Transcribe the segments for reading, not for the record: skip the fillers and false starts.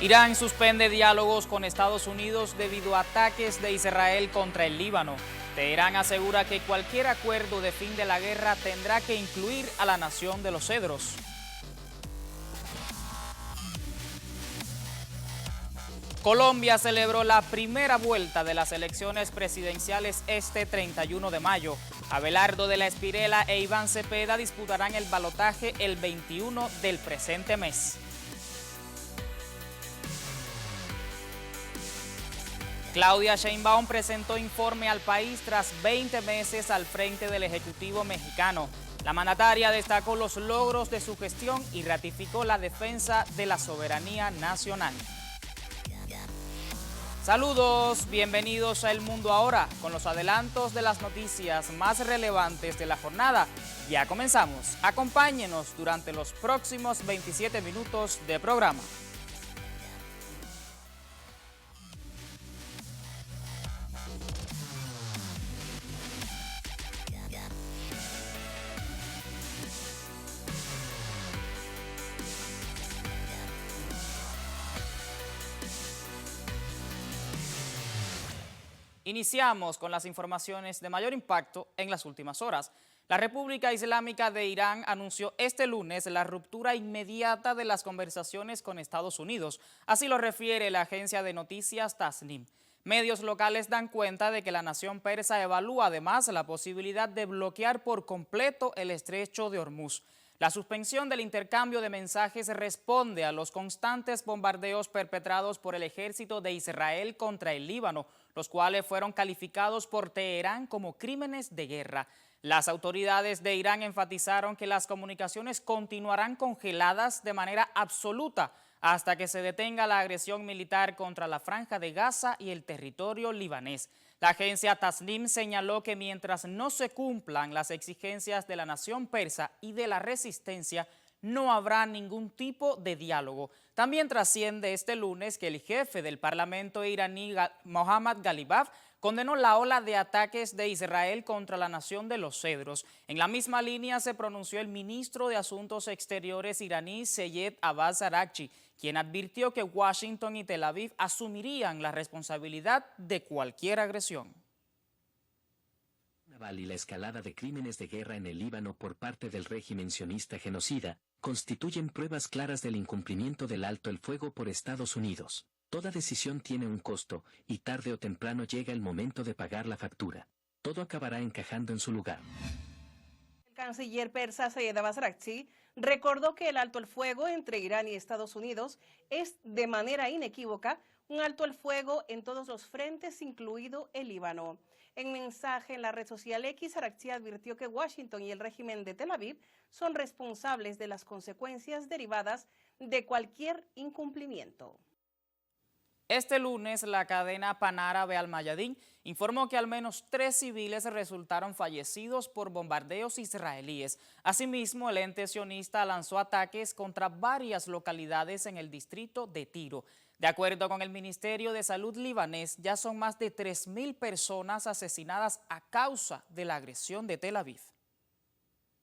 Irán suspende diálogos con Estados Unidos debido a ataques de Israel contra el Líbano. Teherán asegura que cualquier acuerdo de fin de la guerra tendrá que incluir a la nación de los cedros. Colombia celebró la primera vuelta de las elecciones presidenciales este 31 de mayo. Abelardo de la Espirela e Iván Cepeda disputarán el balotaje el 21 del presente mes. Claudia Sheinbaum presentó informe al país tras 20 meses al frente del Ejecutivo mexicano. La mandataria destacó los logros de su gestión y ratificó la defensa de la soberanía nacional. Saludos, bienvenidos a El Mundo Ahora, con los adelantos de las noticias más relevantes de la jornada. Ya comenzamos. Acompáñenos durante los próximos 27 minutos de programa. Iniciamos con las informaciones de mayor impacto en las últimas horas. La República Islámica de Irán anunció este lunes la ruptura inmediata de las conversaciones con Estados Unidos. Así lo refiere la agencia de noticias Tasnim. Medios locales dan cuenta de que la nación persa evalúa además la posibilidad de bloquear por completo el estrecho de Hormuz. La suspensión del intercambio de mensajes responde a los constantes bombardeos perpetrados por el ejército de Israel contra el Líbano, los cuales fueron calificados por Teherán como crímenes de guerra. Las autoridades de Irán enfatizaron que las comunicaciones continuarán congeladas de manera absoluta hasta que se detenga la agresión militar contra la Franja de Gaza y el territorio libanés. La agencia Tasnim señaló que mientras no se cumplan las exigencias de la nación persa y de la resistencia, no habrá ningún tipo de diálogo. También trasciende este lunes que el jefe del parlamento iraní, Mohammad Ghalibaf, condenó la ola de ataques de Israel contra la nación de los cedros. En la misma línea se pronunció el ministro de Asuntos Exteriores iraní, Seyed Abbas Araghchi, quien advirtió que Washington y Tel Aviv asumirían la responsabilidad de cualquier agresión. Y la escalada de crímenes de guerra en el Líbano por parte del régimen sionista genocida constituyen pruebas claras del incumplimiento del alto el fuego por Estados Unidos. Toda decisión tiene un costo, y tarde o temprano llega el momento de pagar la factura. Todo acabará encajando en su lugar. El canciller persa Seyed Abbas Araghchi recordó que el alto el fuego entre Irán y Estados Unidos es de manera inequívoca un alto el fuego en todos los frentes, incluido el Líbano. En mensaje en la red social X, Araghchi advirtió que Washington y el régimen de Tel Aviv son responsables de las consecuencias derivadas de cualquier incumplimiento. Este lunes, la cadena panárabe Al Mayadin informó que al menos 3 civiles resultaron fallecidos por bombardeos israelíes. Asimismo, el ente sionista lanzó ataques contra varias localidades en el distrito de Tiro. De acuerdo con el Ministerio de Salud libanés, ya son más de 3.000 personas asesinadas a causa de la agresión de Tel Aviv.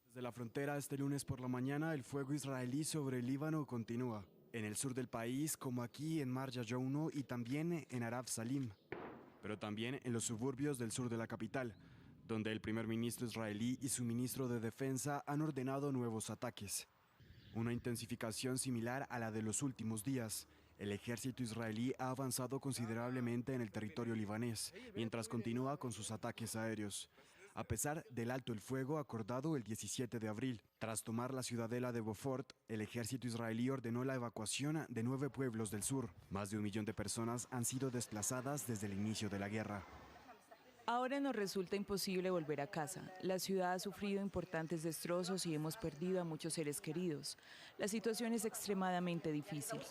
Desde la frontera este lunes por la mañana, el fuego israelí sobre el Líbano continúa. En el sur del país, como aquí en Marja Jouno y también en Arab Salim, pero también en los suburbios del sur de la capital, donde el primer ministro israelí y su ministro de Defensa han ordenado nuevos ataques. Una intensificación similar a la de los últimos días. El ejército israelí ha avanzado considerablemente en el territorio libanés, mientras continúa con sus ataques aéreos. A pesar del alto el fuego acordado el 17 de abril, tras tomar la ciudadela de Beaufort, el ejército israelí ordenó la evacuación de 9 pueblos del sur. Más de 1 millón de personas han sido desplazadas desde el inicio de la guerra. Ahora nos resulta imposible volver a casa. La ciudad ha sufrido importantes destrozos y hemos perdido a muchos seres queridos. La situación es extremadamente difícil.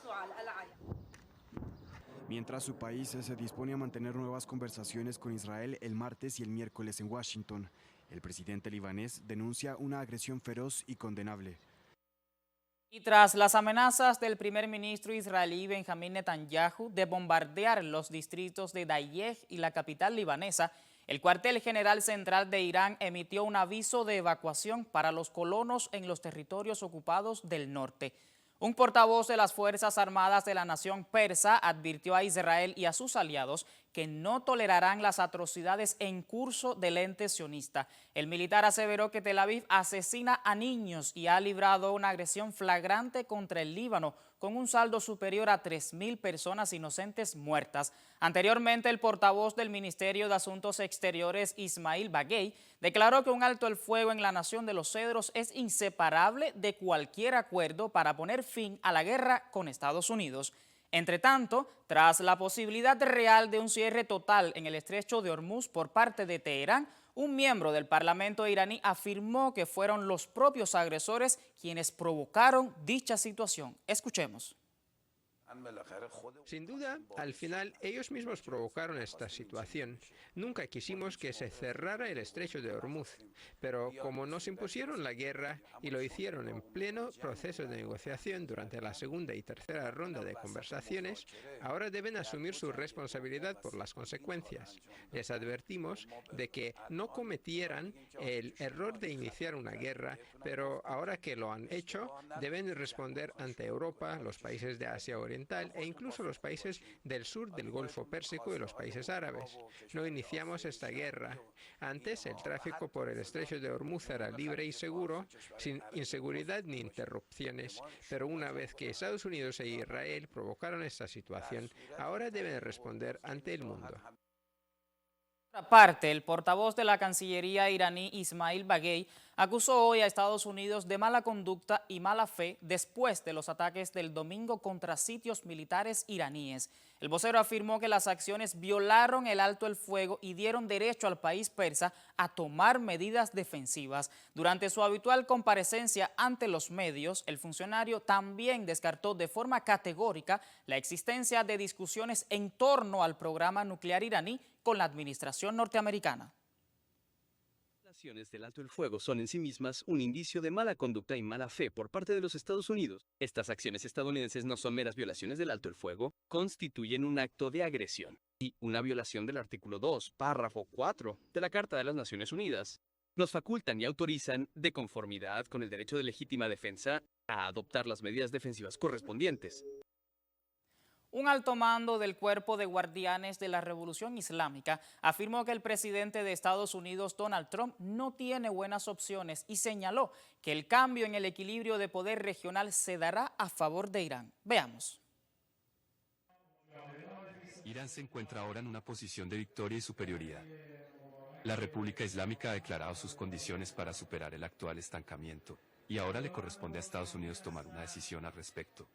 Mientras su país se dispone a mantener nuevas conversaciones con Israel el martes y el miércoles en Washington, el presidente libanés denuncia una agresión feroz y condenable. Y tras las amenazas del primer ministro israelí Benjamín Netanyahu de bombardear los distritos de Dayeh y la capital libanesa, el cuartel general central de Irán emitió un aviso de evacuación para los colonos en los territorios ocupados del norte. Un portavoz de las Fuerzas Armadas de la nación persa advirtió a Israel y a sus aliados que no tolerarán las atrocidades en curso del ente sionista. El militar aseveró que Tel Aviv asesina a niños y ha librado una agresión flagrante contra el Líbano, con un saldo superior a 3.000 personas inocentes muertas. Anteriormente, el portavoz del Ministerio de Asuntos Exteriores, Ismail Bagay, declaró que un alto el fuego en la Nación de los Cedros es inseparable de cualquier acuerdo para poner fin a la guerra con Estados Unidos. Entre tanto, tras la posibilidad real de un cierre total en el estrecho de Hormuz por parte de Teherán, un miembro del Parlamento iraní afirmó que fueron los propios agresores quienes provocaron dicha situación. Escuchemos. Sin duda, al final ellos mismos provocaron esta situación. Nunca quisimos que se cerrara el estrecho de Hormuz, pero como nos impusieron la guerra y lo hicieron en pleno proceso de negociación durante la segunda y tercera ronda de conversaciones, ahora deben asumir su responsabilidad por las consecuencias. Les advertimos de que no cometieran el error de iniciar una guerra, pero ahora que lo han hecho, deben responder ante Europa, los países de Asia Oriental e incluso los países del sur del Golfo Pérsico y los países árabes. No iniciamos esta guerra. Antes, el tráfico por el estrecho de Hormuz era libre y seguro, sin inseguridad ni interrupciones. Pero una vez que Estados Unidos e Israel provocaron esta situación, ahora deben responder ante el mundo. Por otra parte, el portavoz de la Cancillería iraní, Ismail Bagay, acusó hoy a Estados Unidos de mala conducta y mala fe después de los ataques del domingo contra sitios militares iraníes. El vocero afirmó que las acciones violaron el alto el fuego y dieron derecho al país persa a tomar medidas defensivas. Durante su habitual comparecencia ante los medios, el funcionario también descartó de forma categórica la existencia de discusiones en torno al programa nuclear iraní con la administración norteamericana. Las acciones del alto el fuego son en sí mismas un indicio de mala conducta y mala fe por parte de los Estados Unidos. Estas acciones estadounidenses no son meras violaciones del alto el fuego, constituyen un acto de agresión y una violación del artículo 2, párrafo 4 de la Carta de las Naciones Unidas. Nos facultan y autorizan, de conformidad con el derecho de legítima defensa, a adoptar las medidas defensivas correspondientes. Un alto mando del Cuerpo de Guardianes de la Revolución Islámica afirmó que el presidente de Estados Unidos, Donald Trump, no tiene buenas opciones y señaló que el cambio en el equilibrio de poder regional se dará a favor de Irán. Veamos. Irán se encuentra ahora en una posición de victoria y superioridad. La República Islámica ha declarado sus condiciones para superar el actual estancamiento, y ahora le corresponde a Estados Unidos tomar una decisión al respecto.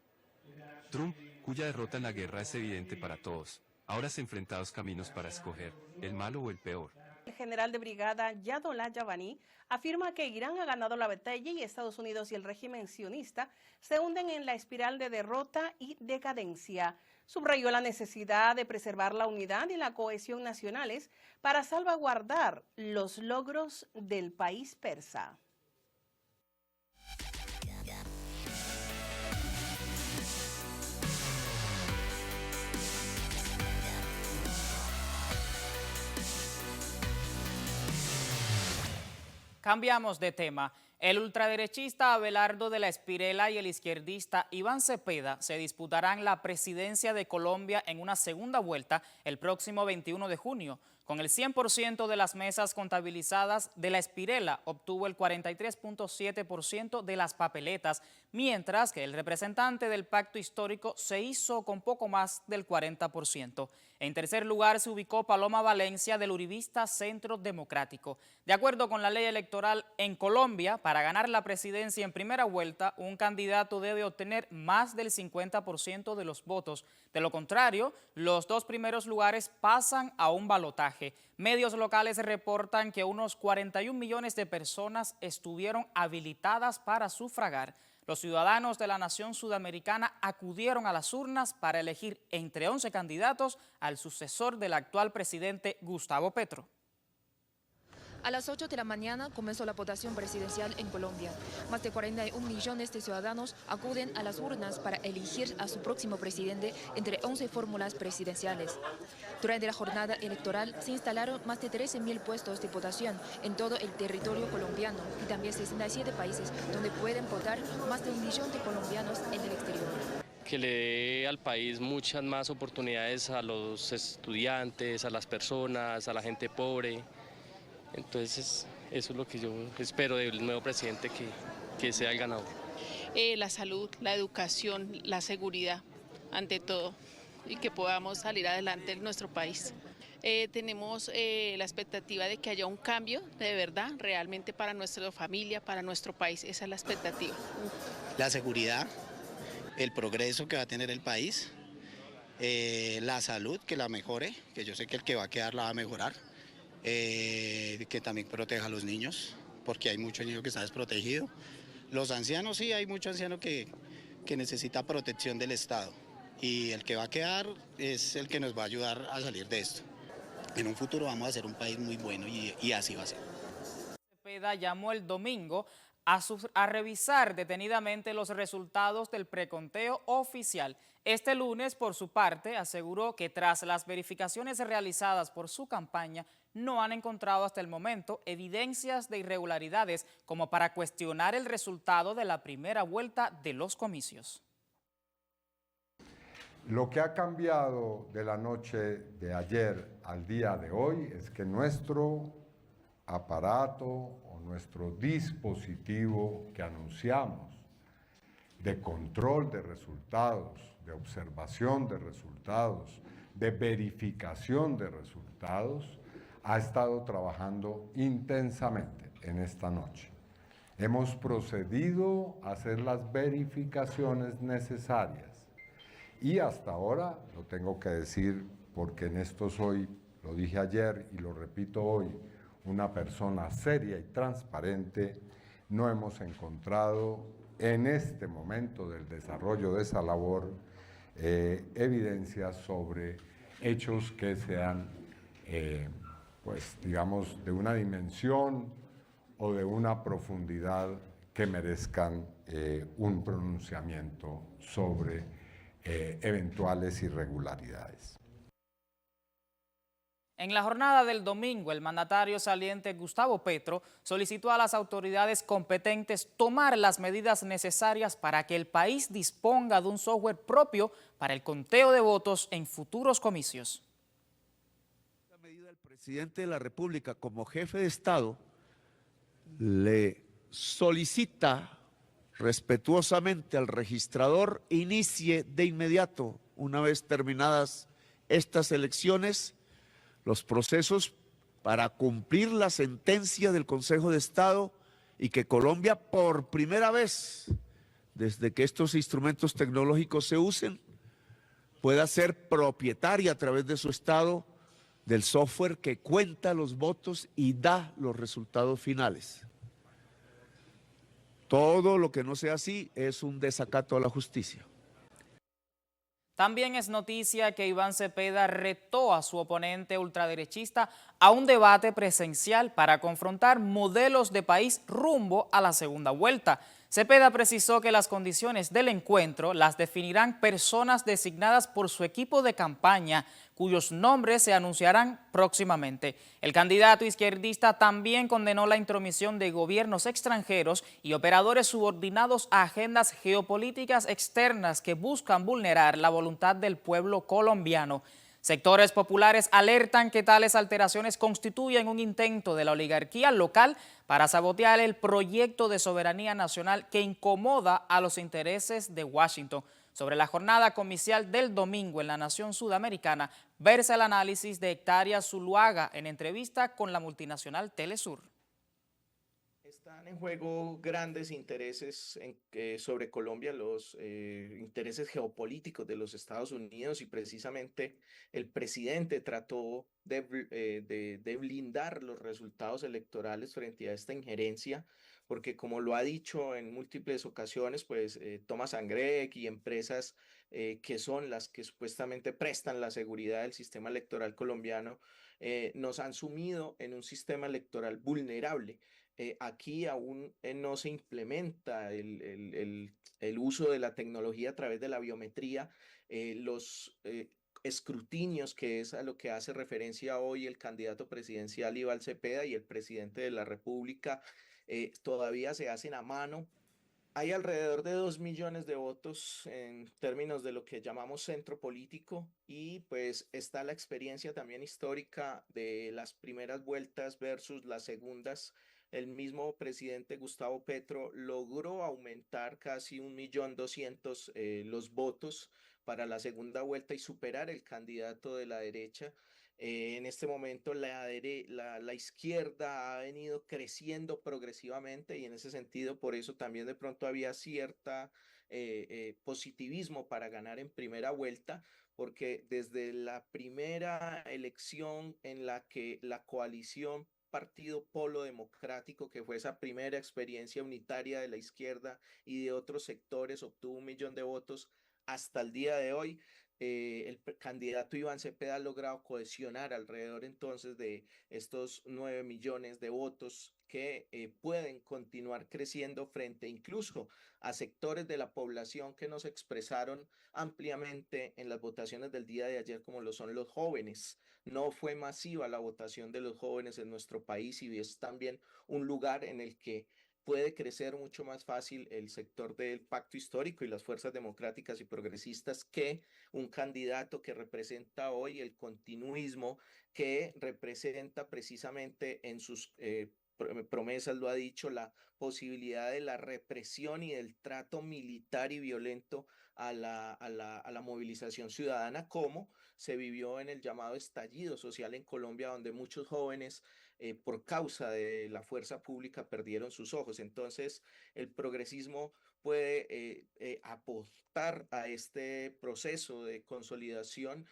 Trump, cuya derrota en la guerra es evidente para todos, ahora se enfrenta a dos caminos para escoger, el malo o el peor. El general de brigada Yadollah Javani afirma que Irán ha ganado la batalla y Estados Unidos y el régimen sionista se hunden en la espiral de derrota y decadencia. Subrayó la necesidad de preservar la unidad y la cohesión nacionales para salvaguardar los logros del país persa. Cambiamos de tema. El ultraderechista Abelardo de la Espriella y el izquierdista Iván Cepeda se disputarán la presidencia de Colombia en una segunda vuelta el próximo 21 de junio. Con el 100% de las mesas contabilizadas, de la Espriella obtuvo el 43.7% de las papeletas, mientras que el representante del pacto histórico se hizo con poco más del 40%. En tercer lugar se ubicó Paloma Valencia del uribista Centro Democrático. De acuerdo con la ley electoral en Colombia, para ganar la presidencia en primera vuelta, un candidato debe obtener más del 50% de los votos. De lo contrario, los dos primeros lugares pasan a un balotaje. Medios locales reportan que unos 41 millones de personas estuvieron habilitadas para sufragar. Los ciudadanos de la nación sudamericana acudieron a las urnas para elegir entre 11 candidatos al sucesor del actual presidente Gustavo Petro. A las 8 de la mañana comenzó la votación presidencial en Colombia. Más de 41 millones de ciudadanos acuden a las urnas para elegir a su próximo presidente entre 11 fórmulas presidenciales. Durante la jornada electoral se instalaron más de 13.000 puestos de votación en todo el territorio colombiano y también 67 países donde pueden votar más de 1 millón de colombianos en el exterior. Que le dé al país muchas más oportunidades a los estudiantes, a las personas, a la gente pobre. Entonces, eso es lo que yo espero del nuevo presidente, que sea el ganador. La salud, la educación, la seguridad, ante todo, y que podamos salir adelante en nuestro país. Tenemos la expectativa de que haya un cambio de verdad, realmente para nuestra familia, para nuestro país. Esa es la expectativa. La seguridad, el progreso que va a tener el país, la salud, que la mejore, que yo sé que el que va a quedar la va a mejorar. Que también proteja a los niños, porque hay muchos niños que están desprotegidos. Los ancianos, sí, hay mucho anciano que necesita protección del Estado, y el que va a quedar es el que nos va a ayudar a salir de esto. En un futuro vamos a ser un país muy bueno y así va a ser. Cepeda llamó el domingo a revisar detenidamente los resultados del preconteo oficial. Este lunes, por su parte, aseguró que tras las verificaciones realizadas por su campaña, no han encontrado hasta el momento evidencias de irregularidades como para cuestionar el resultado de la primera vuelta de los comicios. Lo que ha cambiado de la noche de ayer al día de hoy es que nuestro aparato o nuestro dispositivo que anunciamos de control de resultados, de observación de resultados, de verificación de resultados, ha estado trabajando intensamente en esta noche. Hemos procedido a hacer las verificaciones necesarias y hasta ahora, lo tengo que decir porque en esto soy, lo dije ayer y lo repito hoy, una persona seria y transparente, no hemos encontrado en este momento del desarrollo de esa labor evidencias sobre hechos que sean pues digamos, de una dimensión o de una profundidad que merezcan un pronunciamiento sobre eventuales irregularidades. En la jornada del domingo, el mandatario saliente Gustavo Petro solicitó a las autoridades competentes tomar las medidas necesarias para que el país disponga de un software propio para el conteo de votos en futuros comicios. El presidente de la República, como jefe de Estado, le solicita respetuosamente al registrador inicie de inmediato, una vez terminadas estas elecciones, los procesos para cumplir la sentencia del Consejo de Estado y que Colombia, por primera vez, desde que estos instrumentos tecnológicos se usen, pueda ser propietaria a través de su Estado del software que cuenta los votos y da los resultados finales. Todo lo que no sea así es un desacato a la justicia. También es noticia que Iván Cepeda retó a su oponente ultraderechista a un debate presencial para confrontar modelos de país rumbo a la segunda vuelta. Cepeda precisó que las condiciones del encuentro las definirán personas designadas por su equipo de campaña, cuyos nombres se anunciarán próximamente. El candidato izquierdista también condenó la intromisión de gobiernos extranjeros y operadores subordinados a agendas geopolíticas externas que buscan vulnerar la voluntad del pueblo colombiano. Sectores populares alertan que tales alteraciones constituyen un intento de la oligarquía local para sabotear el proyecto de soberanía nacional que incomoda a los intereses de Washington. Sobre la jornada comicial del domingo en la nación sudamericana, versa el análisis de Hectaria Zuluaga en entrevista con la multinacional Telesur. Están en juego grandes intereses sobre Colombia, los intereses geopolíticos de los Estados Unidos, y precisamente el presidente trató de blindar los resultados electorales frente a esta injerencia, porque como lo ha dicho en múltiples ocasiones, pues Thomas & Gregg y empresas que son las que supuestamente prestan la seguridad del sistema electoral colombiano, nos han sumido en un sistema electoral vulnerable. Aquí aún no se implementa el uso de la tecnología a través de la biometría, los escrutinios, que es a lo que hace referencia hoy el candidato presidencial Iván Cepeda y el presidente de la República, todavía se hacen a mano. Hay alrededor de 2 millones de votos en términos de lo que llamamos centro político, y pues está la experiencia también histórica de las primeras vueltas versus las segundas. El mismo presidente Gustavo Petro logró aumentar casi 1.200.000 los votos para la segunda vuelta y superar el candidato de la derecha. En este momento la izquierda ha venido creciendo progresivamente, y en ese sentido por eso también de pronto había cierta positivismo para ganar en primera vuelta, porque desde la primera elección en la que la coalición Partido Polo Democrático, que fue esa primera experiencia unitaria de la izquierda y de otros sectores, obtuvo 1 millón de votos, hasta el día de hoy el candidato Iván Cepeda ha logrado cohesionar alrededor entonces de estos 9 millones de votos que pueden continuar creciendo frente incluso a sectores de la población que nos expresaron ampliamente en las votaciones del día de ayer, como lo son los jóvenes. No fue masiva la votación de los jóvenes en nuestro país, y es también un lugar en el que puede crecer mucho más fácil el sector del pacto histórico y las fuerzas democráticas y progresistas que un candidato que representa hoy el continuismo, que representa precisamente en sus promesas, lo ha dicho, la posibilidad de la represión y del trato militar y violento a la movilización ciudadana, como se vivió en el llamado estallido social en Colombia, donde muchos jóvenes por causa de la fuerza pública perdieron sus ojos. Entonces el progresismo puede apostar a este proceso de consolidación.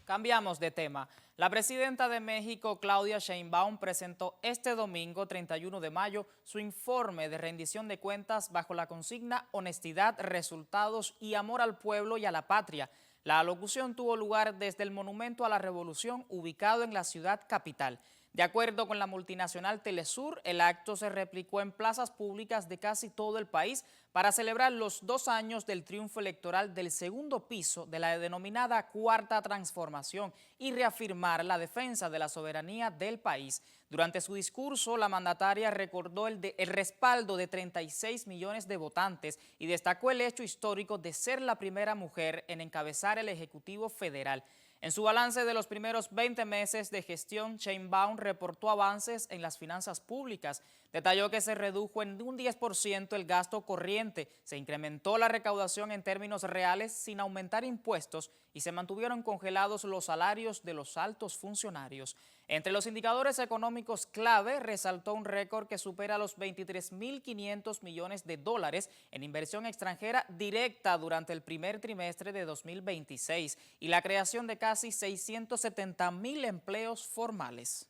Cambiamos de tema. La presidenta de México, Claudia Sheinbaum, presentó este domingo, 31 de mayo, su informe de rendición de cuentas bajo la consigna honestidad, resultados y amor al pueblo y a la patria. La alocución tuvo lugar desde el Monumento a la Revolución, ubicado en la ciudad capital. De acuerdo con la multinacional Telesur, el acto se replicó en plazas públicas de casi todo el país para celebrar los 2 años del triunfo electoral del segundo piso de la denominada Cuarta Transformación y reafirmar la defensa de la soberanía del país. Durante su discurso, la mandataria recordó el respaldo de 36 millones de votantes y destacó el hecho histórico de ser la primera mujer en encabezar el Ejecutivo Federal. En su balance de los primeros 20 meses de gestión, Sheinbaum reportó avances en las finanzas públicas. Detalló que se redujo en un 10% el gasto corriente, se incrementó la recaudación en términos reales sin aumentar impuestos y se mantuvieron congelados los salarios de los altos funcionarios. Entre los indicadores económicos clave, resaltó un récord que supera los 23.500 millones de dólares en inversión extranjera directa durante el primer trimestre de 2026 y la creación de casi 670.000 empleos formales.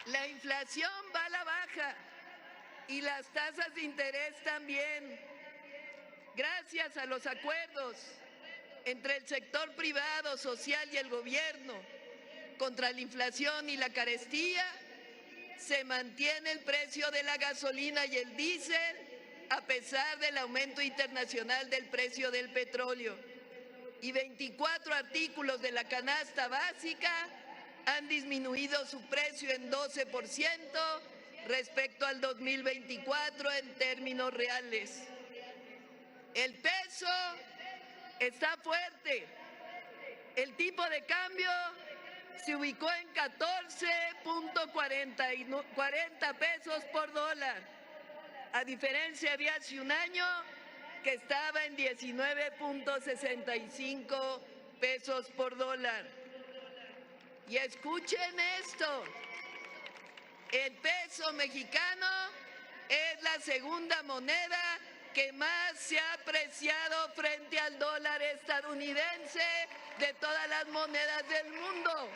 La inflación va a la baja y las tasas de interés también, gracias a los acuerdos entre el sector privado, social y el gobierno contra la inflación y la carestía. Se mantiene el precio de la gasolina y el diésel a pesar del aumento internacional del precio del petróleo. Y 24 artículos de la canasta básica han disminuido su precio en 12% respecto al 2024 en términos reales. El peso está fuerte. El tipo de cambio se ubicó en 14.40 pesos por dólar, a diferencia de hace un año que estaba en 19.65 pesos por dólar. Y escuchen esto, el peso mexicano es la segunda moneda que más se ha apreciado frente al dólar estadounidense de todas las monedas del mundo.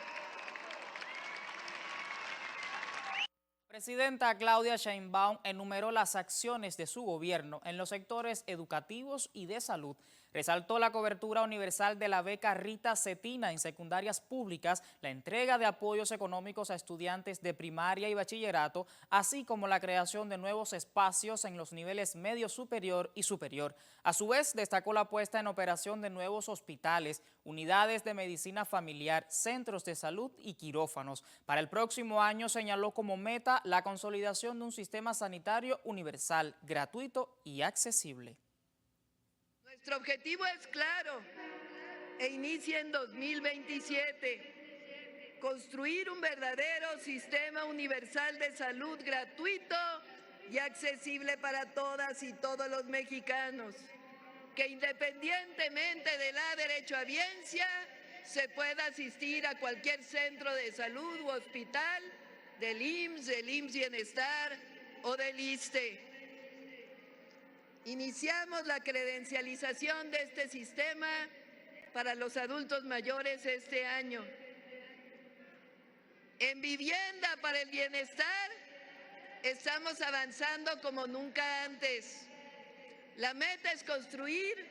La presidenta Claudia Sheinbaum enumeró las acciones de su gobierno en los sectores educativos y de salud. Resaltó la cobertura universal de la beca Rita Cetina en secundarias públicas, la entrega de apoyos económicos a estudiantes de primaria y bachillerato, así como la creación de nuevos espacios en los niveles medio superior y superior. A su vez, destacó la puesta en operación de nuevos hospitales, unidades de medicina familiar, centros de salud y quirófanos. Para el próximo año señaló como meta la consolidación de un sistema sanitario universal, gratuito y accesible. Nuestro objetivo es claro e inicia en 2027. Construir un verdadero sistema universal de salud gratuito y accesible para todas y todos los mexicanos, que independientemente de la derechohabiencia se pueda asistir a cualquier centro de salud u hospital del IMSS Bienestar o del ISSSTE. Iniciamos la credencialización de este sistema para los adultos mayores este año. En vivienda para el bienestar estamos avanzando como nunca antes. La meta es construir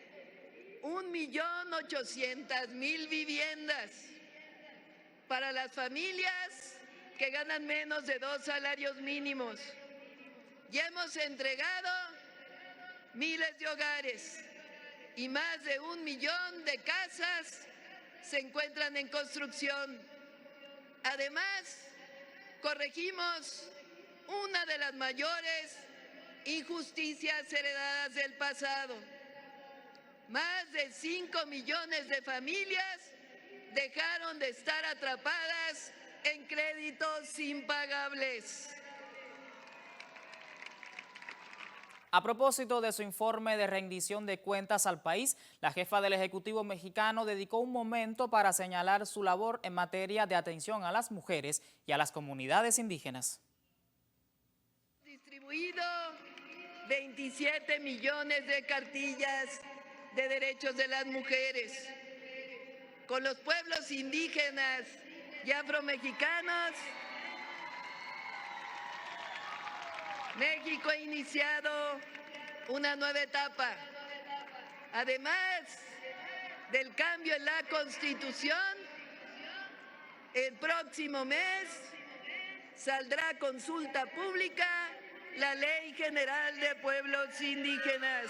1.800.000 viviendas para las familias que ganan menos de 2 salarios mínimos. Ya hemos entregado miles de hogares y más de 1 millón de casas se encuentran en construcción. Además, corregimos una de las mayores injusticias heredadas del pasado. Más de 5 millones de familias dejaron de estar atrapadas en créditos impagables. A propósito de su informe de rendición de cuentas al país, la jefa del Ejecutivo mexicano dedicó un momento para señalar su labor en materia de atención a las mujeres y a las comunidades indígenas. Distribuido 27 millones de cartillas de derechos de las mujeres. Con los pueblos indígenas y afromexicanos, México ha iniciado una nueva etapa. Además del cambio en la Constitución, el próximo mes saldrá a consulta pública la Ley General de Pueblos Indígenas.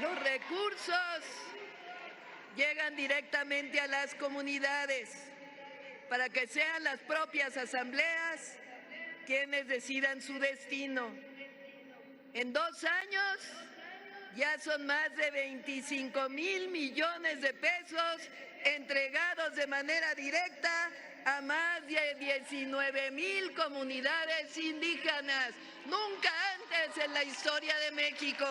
Los recursos llegan directamente a las comunidades para que sean las propias asambleas quienes decidan su destino. En 2 años ya son más de 25,000 millones de pesos entregados de manera directa a más de 19,000 comunidades indígenas. Nunca antes en la historia de México.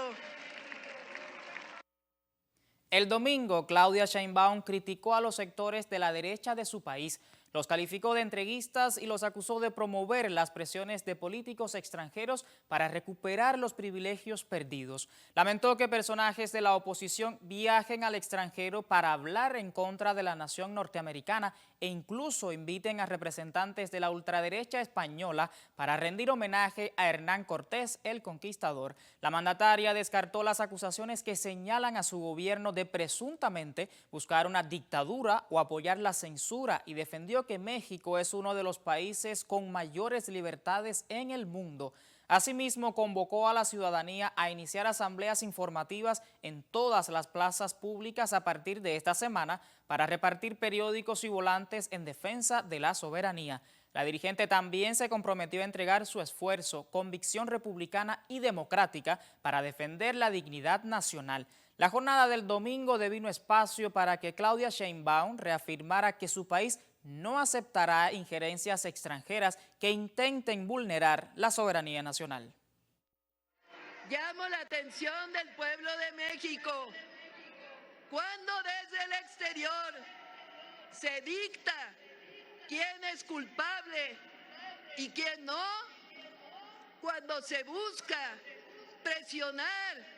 El domingo, Claudia Sheinbaum criticó a los sectores de la derecha de su país, los calificó de entreguistas y los acusó de promover las presiones de políticos extranjeros para recuperar los privilegios perdidos. Lamentó que personajes de la oposición viajen al extranjero para hablar en contra de la nación norteamericana e incluso inviten a representantes de la ultraderecha española para rendir homenaje a Hernán Cortés, el conquistador. La mandataria descartó las acusaciones que señalan a su gobierno de presuntamente buscar una dictadura o apoyar la censura y defendió que México es uno de los países con mayores libertades en el mundo. Asimismo, convocó a la ciudadanía a iniciar asambleas informativas en todas las plazas públicas a partir de esta semana para repartir periódicos y volantes en defensa de la soberanía. La dirigente también se comprometió a entregar su esfuerzo, convicción republicana y democrática para defender la dignidad nacional. La jornada del domingo devino espacio para que Claudia Sheinbaum reafirmara que su país no aceptará injerencias extranjeras que intenten vulnerar la soberanía nacional. Llamo la atención del pueblo de México. Cuando desde el exterior se dicta quién es culpable y quién no, cuando se busca presionar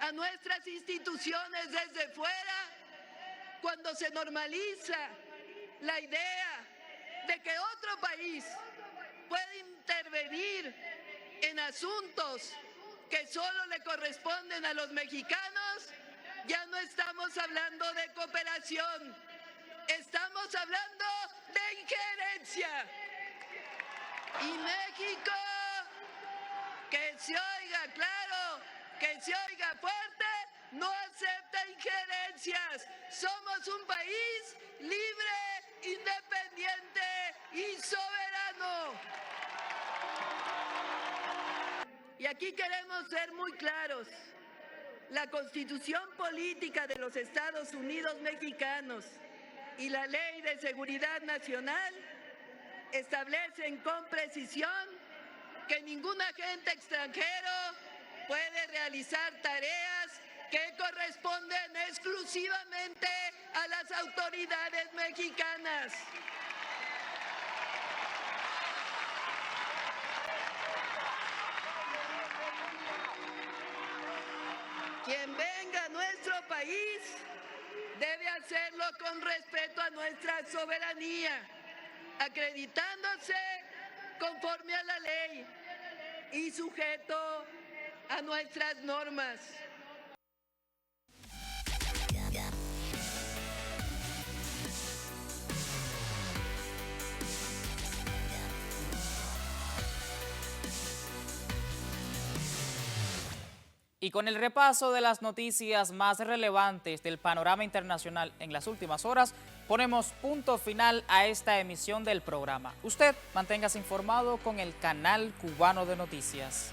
a nuestras instituciones desde fuera, cuando se normaliza la idea de que otro país puede intervenir en asuntos que solo le corresponden a los mexicanos, ya no estamos hablando de cooperación, estamos hablando de injerencia. Y México, que se oiga claro, que se oiga fuerte, no acepta injerencias. Somos un país libre, independiente y soberano. Y aquí queremos ser muy claros. La Constitución Política de los Estados Unidos Mexicanos y la Ley de Seguridad Nacional establecen con precisión que ningún agente extranjero puede realizar tareas que corresponden exclusivamente a las autoridades mexicanas. Quien venga a nuestro país debe hacerlo con respeto a nuestra soberanía, acreditándose conforme a la ley y sujeto a nuestras normas. Y con el repaso de las noticias más relevantes del panorama internacional en las últimas horas, ponemos punto final a esta emisión del programa. Usted manténgase informado con el canal cubano de noticias.